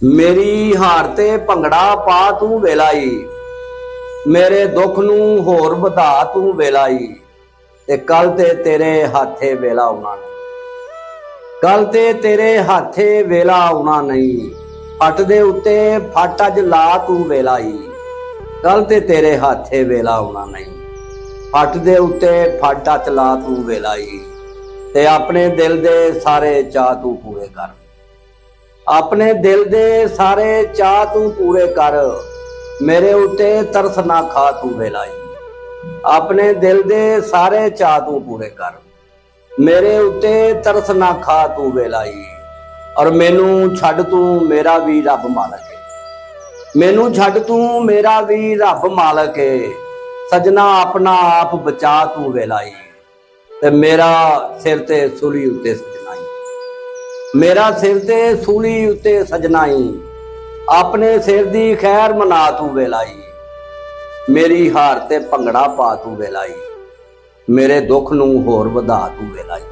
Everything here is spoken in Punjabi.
ਮੇਰੀ ਹਾਰ ਤੇ ਭੰਗੜਾ ਪਾ ਤੂੰ ਵੇਲਾਈ, ਮੇਰੇ ਦੁੱਖ ਨੂੰ ਹੋਰ ਵਧਾ ਤੂੰ ਵੇਲਾਈ। ਤੇ ਕੱਲ ਤੇ ਤੇਰੇ ਹੱਥੇ ਵੇਲਾ ਆਉਣਾ ਨਹੀਂ, ਕੱਲ ਤੇ ਤੇਰੇ ਹੱਥੇ ਵੇਲਾ ਆਉਣਾ ਨਹੀਂ। ਫੱਟ ਦੇ ਉੱਤੇ ਫੱਟ ਅੱਜ ਲਾ ਤੂੰ ਵੇਲਾਈ, ਕੱਲ ਤੇ ਤੇਰੇ ਹੱਥੇ ਵੇਲਾ ਆਉਣਾ ਨਹੀਂ। ਫੱਟ ਦੇ ਉੱਤੇ ਫੱਟ ਅੱਜ ਲਾ ਤੂੰ ਵੇਲਾਈ। ਤੇ ਆਪਣੇ ਦਿਲ ਦੇ ਸਾਰੇ ਚਾਅ ਤੂੰ ਪੂਰੇ ਕਰ, ਆਪਣੇ ਦਿਲ ਦੇ ਸਾਰੇ ਚਾਅ ਤੂੰ ਪੂਰੇ ਕਰ। ਮੇਰੇ ਉੱਤੇ ਤਰਸ ਨਾ ਖਾ ਤੂੰ ਵੇਲਾਈ, ਆਪਣੇ ਦਿਲ ਦੇ ਸਾਰੇ ਚਾਅ ਤੂੰ ਪੂਰੇ ਕਰ। ਮੇਰੇ ਉੱਤੇ ਤਰਸ ਨਾ ਖਾ ਤੂੰ ਵੇਲਾਈ। ਔਰ ਮੈਨੂੰ ਛੱਡ ਤੂੰ ਮੇਰਾ ਵੀ ਰੱਬ ਮਾਲਕ ਏ, ਮੈਨੂੰ ਛੱਡ ਤੂੰ ਮੇਰਾ ਵੀ ਰੱਬ ਮਾਲਕ ਏ। ਸਜਣਾ ਆਪਣਾ ਆਪ ਬਚਾ ਤੂੰ ਵੇਲਾਈ। ਤੇ ਮੇਰਾ ਸਿਰ ਤੇ ਸੂਲੀ ਉੱਤੇ ਸਜਣਾਈ, ਮੇਰਾ ਸਿਰ ਤੇ ਸੂਲੀ ਉੱਤੇ ਸਜਣਾਈ। ਆਪਣੇ ਸਿਰ ਦੀ ਖੈਰ ਮਨਾ ਤੂੰ ਵੇਲਾਈ, ਮੇਰੀ ਹਾਰ ਤੇ ਭੰਗੜਾ ਪਾ ਤੂੰ ਵੇਲਾਈ। ਮੇਰੇ ਦੁੱਖ ਨੂੰ ਹੋਰ ਵਧਾ ਤੂੰ ਵੇਲਾਈ।